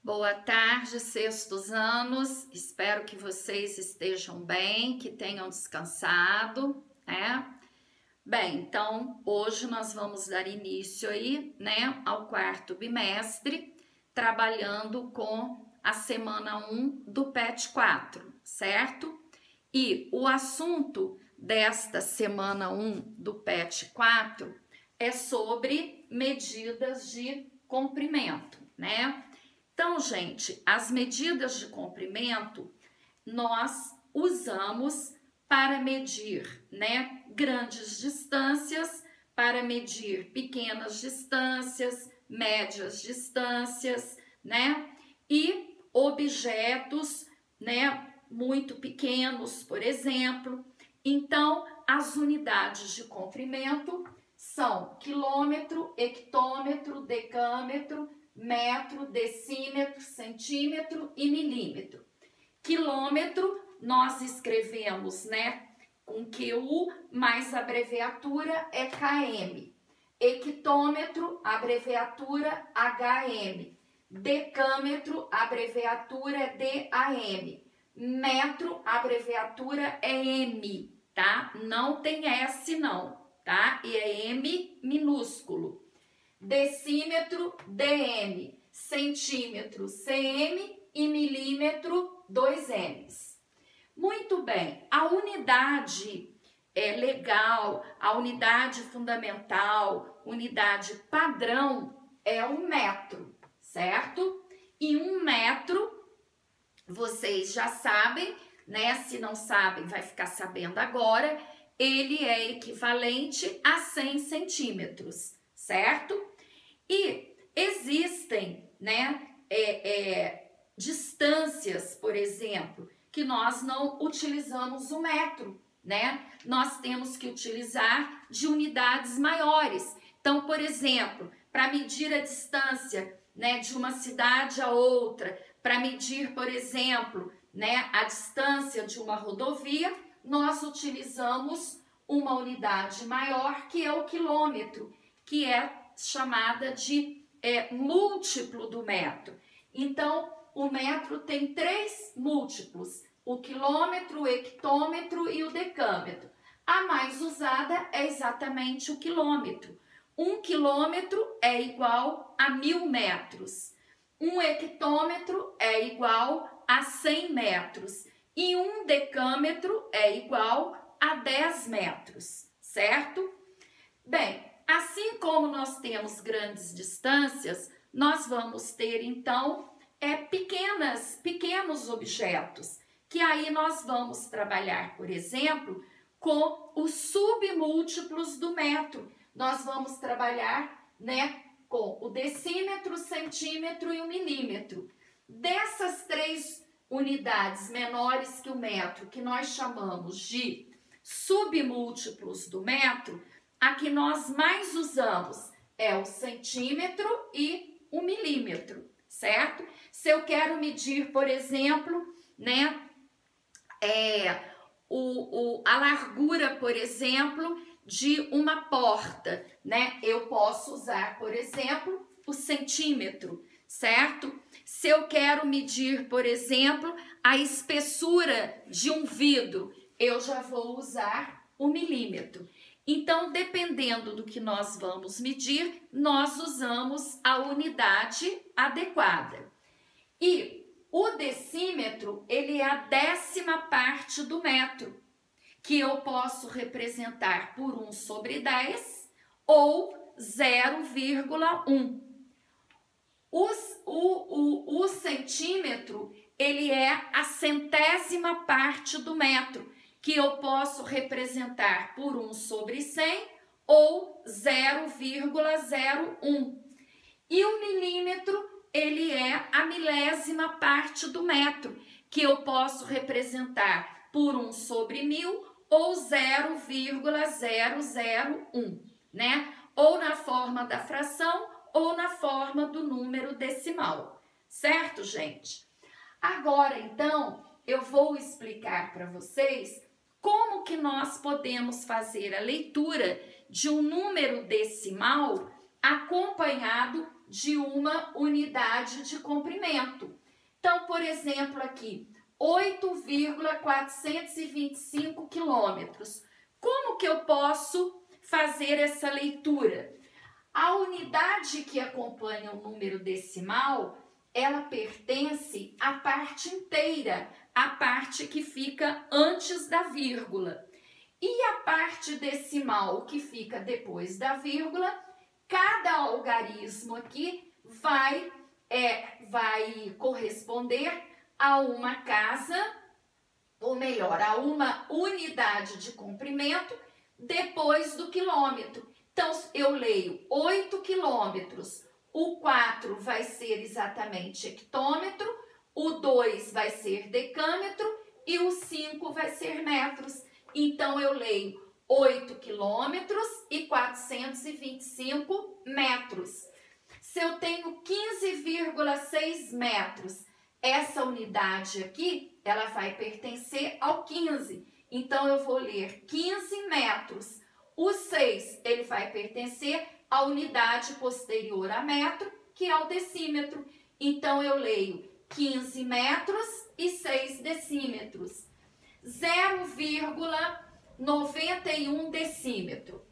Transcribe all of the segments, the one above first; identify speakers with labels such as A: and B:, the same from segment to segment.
A: Boa tarde, sextos anos. Espero que vocês estejam bem, que tenham descansado, né? Bem, então hoje nós vamos dar início aí, né, ao quarto bimestre, trabalhando com a semana 1 do PET 4, certo? E o assunto desta semana 1 do PET 4 é sobre medidas de comprimento, né? Então, gente, as medidas de comprimento nós usamos para medir, né, grandes distâncias, para medir pequenas distâncias, médias distâncias, né, e objetos, né, muito pequenos, por exemplo. Então, as unidades de comprimento são quilômetro, hectômetro, decâmetro, metro, decímetro, centímetro e milímetro. Quilômetro nós escrevemos, né, com QU, mais a abreviatura é KM. Hectômetro, abreviatura HM. Decâmetro, abreviatura é DAM. Metro, abreviatura é M, tá? Não tem S não, tá? E é M minúsculo. Decímetro, DM, centímetro, CM e milímetro, 2Ms. Muito bem, a unidade legal, a unidade fundamental, unidade padrão é o metro, certo? E um metro, vocês já sabem, né? Se não sabem, vai ficar sabendo agora, ele é equivalente a 100 centímetros, certo? E existem, né, distâncias, por exemplo, que nós não utilizamos o metro, né? Nós temos que utilizar de unidades maiores. Então, por exemplo, para medir a distância, né, de uma cidade a outra, para medir, por exemplo, né, a distância de uma rodovia, nós utilizamos uma unidade maior, que é o quilômetro, que é chamada de múltiplo do metro. Então, o metro tem 3 múltiplos, o quilômetro, o hectômetro e o decâmetro. A mais usada é exatamente o quilômetro. 1 quilômetro é igual a 1000 metros. 1 hectômetro é igual a 100 metros. E 1 decâmetro é igual a 10 metros, certo? Bem, assim como nós temos grandes distâncias, nós vamos ter, então, pequenos objetos, que aí nós vamos trabalhar, por exemplo, com os submúltiplos do metro. Nós vamos trabalhar, né, com o decímetro, centímetro e o milímetro. Dessas 3 unidades menores que o metro, que nós chamamos de submúltiplos do metro, a que nós mais usamos é o centímetro e o milímetro, certo? Se eu quero medir, por exemplo, né, a largura, por exemplo, de uma porta, né? Eu posso usar, por exemplo, o centímetro, certo? Se eu quero medir, por exemplo, a espessura de um vidro, eu já vou usar o milímetro. Então, dependendo do que nós vamos medir, nós usamos a unidade adequada. E o decímetro, ele é a 10ª parte do metro, que eu posso representar por 1/10 ou 0,1. O centímetro, ele é a 100ª parte do metro, que eu posso representar por 1/100 ou 0,01. E o milímetro, ele é a 1000ª parte do metro, que eu posso representar por 1/1000 ou 0,001, né? Ou na forma da fração ou na forma do número decimal, certo, gente? Agora, então, eu vou explicar para vocês como que nós podemos fazer a leitura de um número decimal acompanhado de uma unidade de comprimento. Então, por exemplo, aqui, 8,425 quilômetros. Como que eu posso fazer essa leitura? A unidade que acompanha o número decimal, ela pertence à parte inteira, a parte que fica antes da vírgula. E a parte decimal que fica depois da vírgula, cada algarismo aqui vai corresponder a uma casa, ou melhor, a uma unidade de comprimento depois do quilômetro. Então, eu leio 8 quilômetros, o 4 vai ser exatamente hectômetro, o 2 vai ser decâmetro e o 5 vai ser metros. Então, eu leio 8 quilômetros e 425 metros. Se eu tenho 15,6 metros, essa unidade aqui, ela vai pertencer ao 15. Então, eu vou ler 15 metros. O 6, ele vai pertencer à unidade posterior a metro, que é o decímetro. Então, eu leio 15 metros e 6 decímetros. 0,91 decímetro.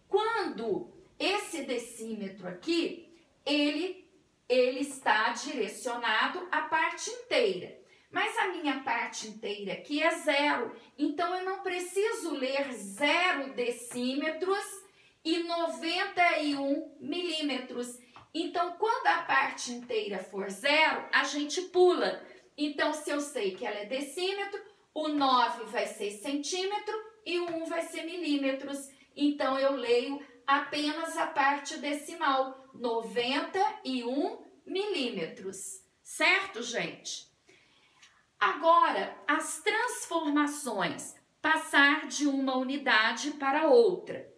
A: Quando esse decímetro aqui, ele está direcionado à parte inteira. Mas a minha parte inteira aqui é 0. Então, eu não preciso ler 0 decímetros e 91 milímetros. Então, quando a parte inteira for 0, a gente pula. Então, se eu sei que ela é decímetro, o 9 vai ser centímetro e o 1 vai ser milímetros. Então, eu leio apenas a parte decimal, 91 milímetros. Certo, gente? Agora, as transformações, passar de uma unidade para outra.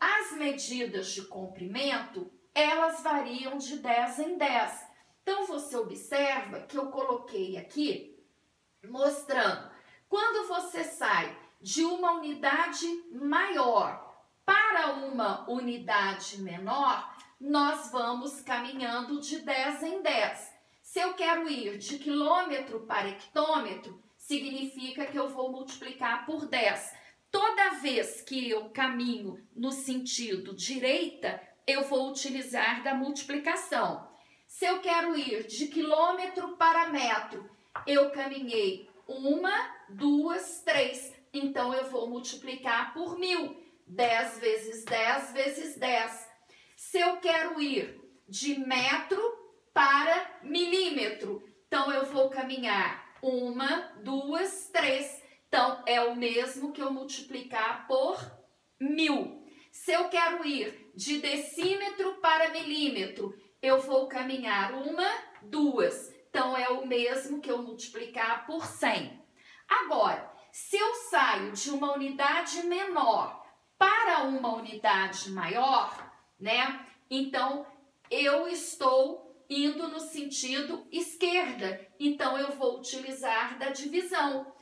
A: As medidas de comprimento, elas variam de 10 em 10. Então, você observa que eu coloquei aqui, mostrando, quando você sai de uma unidade maior para uma unidade menor, nós vamos caminhando de 10 em 10. Se eu quero ir de quilômetro para hectômetro, significa que eu vou multiplicar por 10. Toda vez que eu caminho no sentido direita, eu vou utilizar da multiplicação. Se eu quero ir de quilômetro para metro, eu caminhei 1, 2, 3. Então, eu vou multiplicar por 1000. 10 vezes 10 vezes 10. Se eu quero ir de metro para milímetro, então eu vou caminhar 1, 2, 3. Então, é o mesmo que eu multiplicar por 1000. Se eu quero ir de decímetro para milímetro, eu vou caminhar 1, 2. Então, é o mesmo que eu multiplicar por 100. Agora, se eu saio de uma unidade menor para uma unidade maior, né? Então, eu estou indo no sentido esquerda. Então, eu vou utilizar da divisão.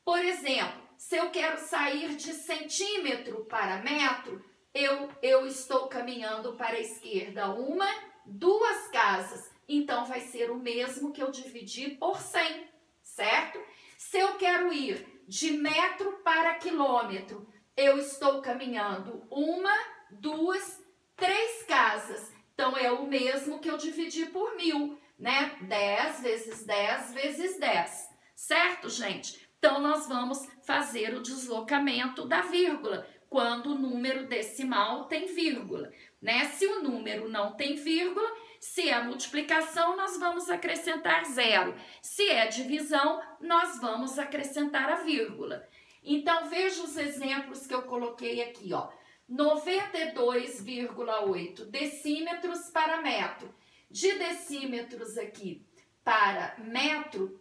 A: Por exemplo, se eu quero sair de centímetro para metro, eu estou caminhando para a esquerda 1, 2 casas. Então, vai ser o mesmo que eu dividir por 100, certo? Se eu quero ir de metro para quilômetro, eu estou caminhando 1, 2, 3 casas. Então, é o mesmo que eu dividi por 1000, né? 10 vezes 10 vezes 10. Certo, gente? Então, nós vamos fazer o deslocamento da vírgula, quando o número decimal tem vírgula, né? Se o número não tem vírgula, se é multiplicação, nós vamos acrescentar 0. Se é divisão, nós vamos acrescentar a vírgula. Então, veja os exemplos que eu coloquei aqui, ó. 92,8 decímetros para metro. De decímetros aqui para metro,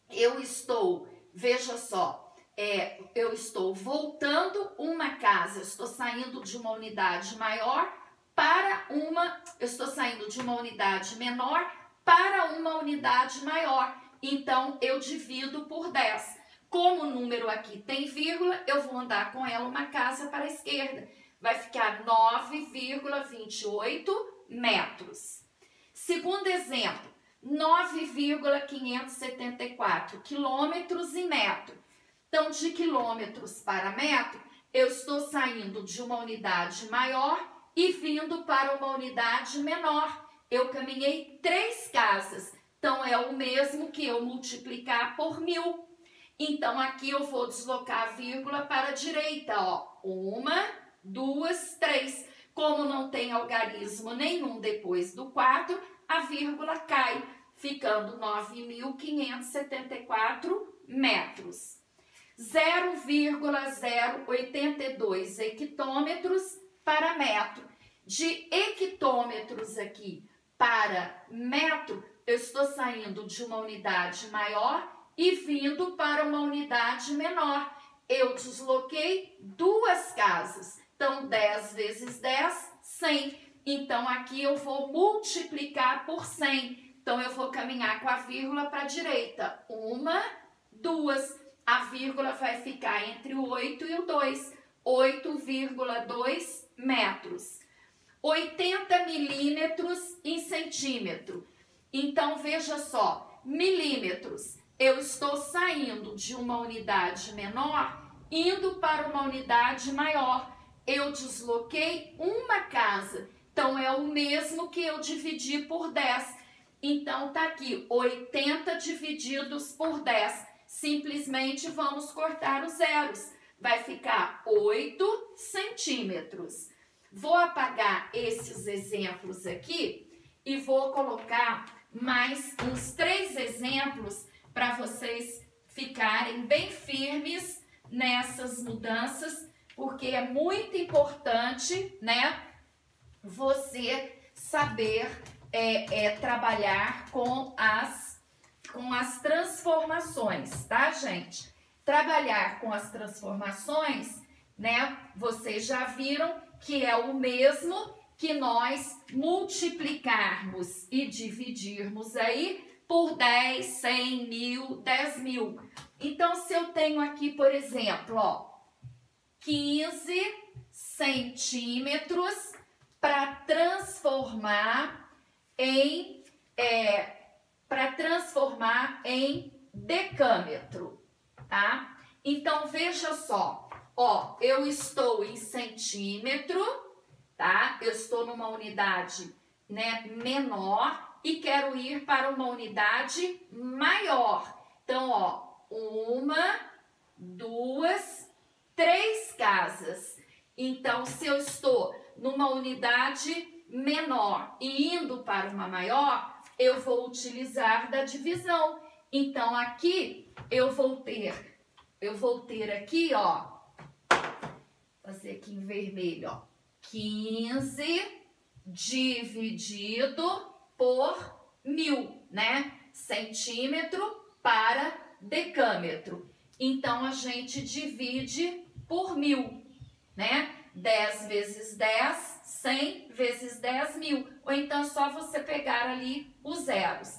A: eu estou, veja só, eu estou voltando uma casa, estou saindo de uma unidade maior para eu estou saindo de uma unidade menor para uma unidade maior. Então, eu divido por 10. Como o número aqui tem vírgula, eu vou andar com ela uma casa para a esquerda. Vai ficar 9,28 metros. Segundo exemplo, 9,574 quilômetros em metro. Então, de quilômetros para metro, eu estou saindo de uma unidade maior e vindo para uma unidade menor. Eu caminhei 3 casas, então é o mesmo que eu multiplicar por 1000. Então, aqui eu vou deslocar a vírgula para a direita, ó. 1, 2, 3. Como não tem algarismo nenhum depois do 4, a vírgula cai, ficando 9.574 metros. 0,082 hectômetros para metro. De hectômetros aqui para metro, eu estou saindo de uma unidade maior e vindo para uma unidade menor. Eu desloquei 2 casas. Então, 10 vezes 10, 100. Então, aqui eu vou multiplicar por 100. Então, eu vou caminhar com a vírgula para a direita. 1, 2. A vírgula vai ficar entre o 8 e o 2. 8,2 metros. 80 milímetros em centímetro. Então, veja só, milímetros. Eu estou saindo de uma unidade menor, indo para uma unidade maior. Eu desloquei uma casa. Então, é o mesmo que eu dividi por 10. Então, tá aqui, 80 divididos por 10. Simplesmente vamos cortar os zeros. Vai ficar 8 centímetros. Vou apagar esses exemplos aqui e vou colocar mais uns 3 exemplos para vocês ficarem bem firmes nessas mudanças, porque é muito importante, né, você saber trabalhar com as transformações, tá, gente? Trabalhar com as transformações, né, vocês já viram que é o mesmo que nós multiplicarmos e dividirmos aí por 10, 100, 1000, 10.000. Então, se eu tenho aqui, por exemplo, ó, 15 centímetros para transformar em decâmetro, tá? Então, veja só, ó, eu estou em centímetro, tá? Eu estou numa unidade, né, menor e quero ir para uma unidade maior. Então, ó, 1, 2, 3 casas. Então, se eu estou numa unidade menor e indo para uma maior, eu vou utilizar da divisão. Então, aqui eu vou ter aqui, ó, fazer aqui em vermelho, ó, 15 dividido por 1000, né? Centímetro para decâmetro. Então, a gente divide por 1000, né? 10 vezes 10, 100 vezes 10, 1000. Ou então, é só você pegar ali os zeros.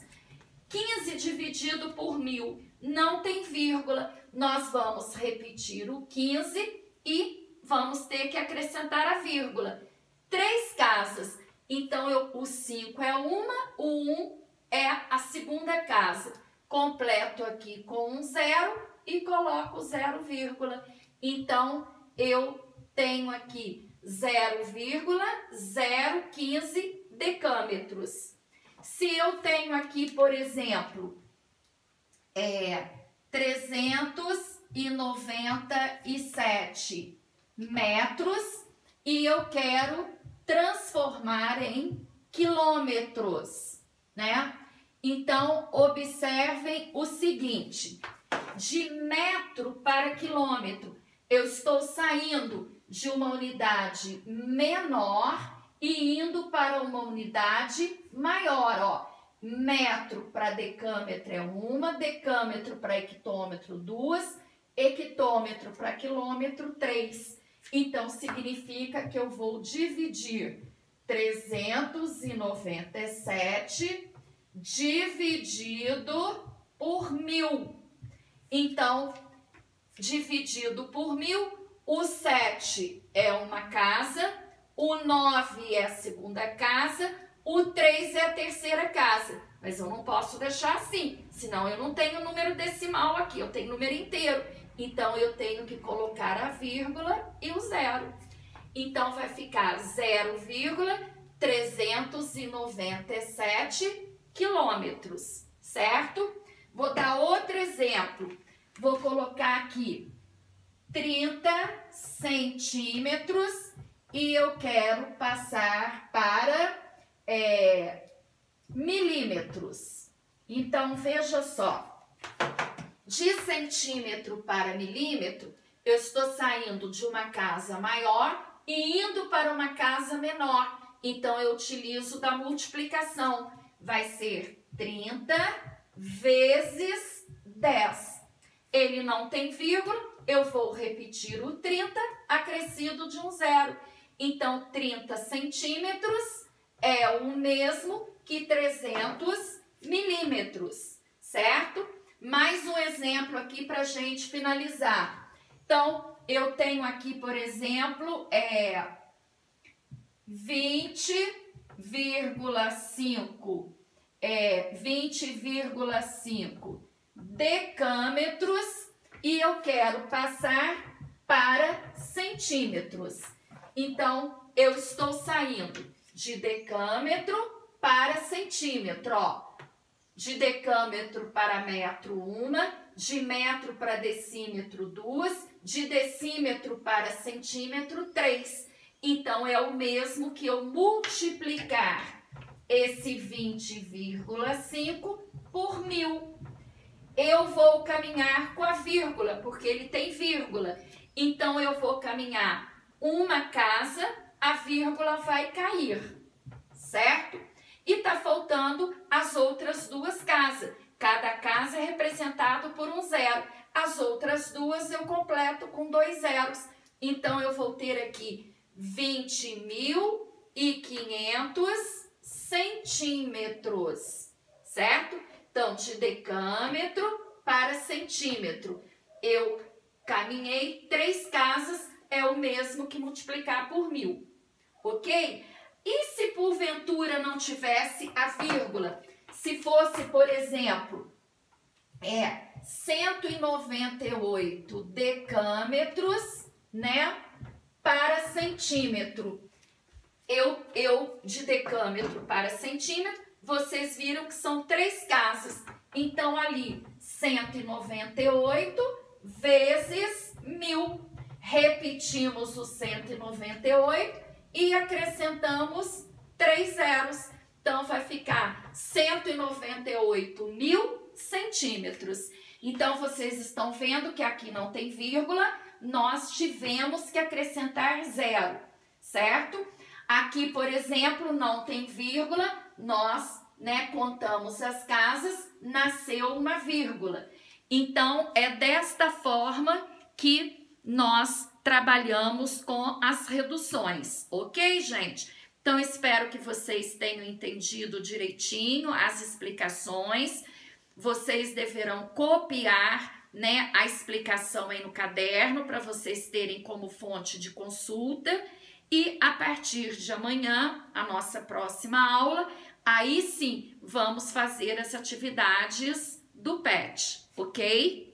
A: 15 dividido por 1000 não tem vírgula. Nós vamos repetir o 15 e vamos ter que acrescentar a vírgula. 3 casas. Então, o 5 é uma, o 1 é a segunda casa. Completo aqui com um 0 e coloco 0, vírgula. Então, eu tenho aqui 0,015 decâmetros. Se eu tenho aqui, por exemplo, 397 metros e eu quero transformar em quilômetros, né? Então, observem o seguinte, de metro para quilômetro, eu estou saindo de uma unidade menor e indo para uma unidade maior, ó. Metro para decâmetro é 1, decâmetro para hectômetro 2, hectômetro para quilômetro 3. Então, significa que eu vou dividir 397 dividido por 1000. Então, dividido por 1000, o 7 é uma casa, o 9 é a segunda casa, o 3 é a terceira casa. Mas eu não posso deixar assim, senão eu não tenho número decimal aqui, eu tenho número inteiro. Então, eu tenho que colocar a vírgula e o zero. Então, vai ficar 0,397 quilômetros, certo? Vou dar outro exemplo. Vou colocar aqui 30 centímetros e eu quero passar para milímetros. Então, veja só. De centímetro para milímetro, eu estou saindo de uma casa maior e indo para uma casa menor. Então, eu utilizo da multiplicação. Vai ser 30 vezes 10. Ele não tem vírgula, eu vou repetir o 30 acrescido de um zero. Então, 30 centímetros é o mesmo que 300 milímetros, certo? Mais um exemplo aqui para a gente finalizar. Então, eu tenho aqui, por exemplo, 20,5 decâmetros e eu quero passar para centímetros. Então, eu estou saindo de decâmetro para centímetro, ó. De decâmetro para metro, 1, de metro para decímetro, 2, de decímetro para centímetro, 3. Então, é o mesmo que eu multiplicar esse 20,5 por 1000. Eu vou caminhar com a vírgula, porque ele tem vírgula. Então, eu vou caminhar uma casa, a vírgula vai cair, certo? E tá faltando as outras duas casas. Cada casa é representado por um zero. As outras duas eu completo com 2 zeros. Então, eu vou ter aqui 20.500 centímetros, certo? Então, de decâmetro para centímetro. Eu caminhei 3 casas, é o mesmo que multiplicar por 1000, ok? E se porventura não tivesse a vírgula? Se fosse, por exemplo, 198 decâmetros, né, para centímetro. Eu de decâmetro para centímetro, vocês viram que são 3 casas. Então, ali, 198 vezes 1000. Repetimos o 198 e acrescentamos 3 zeros. Então, vai ficar 198.000 centímetros. Então, vocês estão vendo que aqui não tem vírgula, nós tivemos que acrescentar zero, certo? Aqui, por exemplo, não tem vírgula, nós, contamos as casas, nasceu uma vírgula. Então, é desta forma que nós trabalhamos com as reduções, ok, gente? Então, espero que vocês tenham entendido direitinho as explicações. Vocês deverão copiar, a explicação aí no caderno para vocês terem como fonte de consulta. E a partir de amanhã, a nossa próxima aula, aí sim vamos fazer as atividades do PET, ok?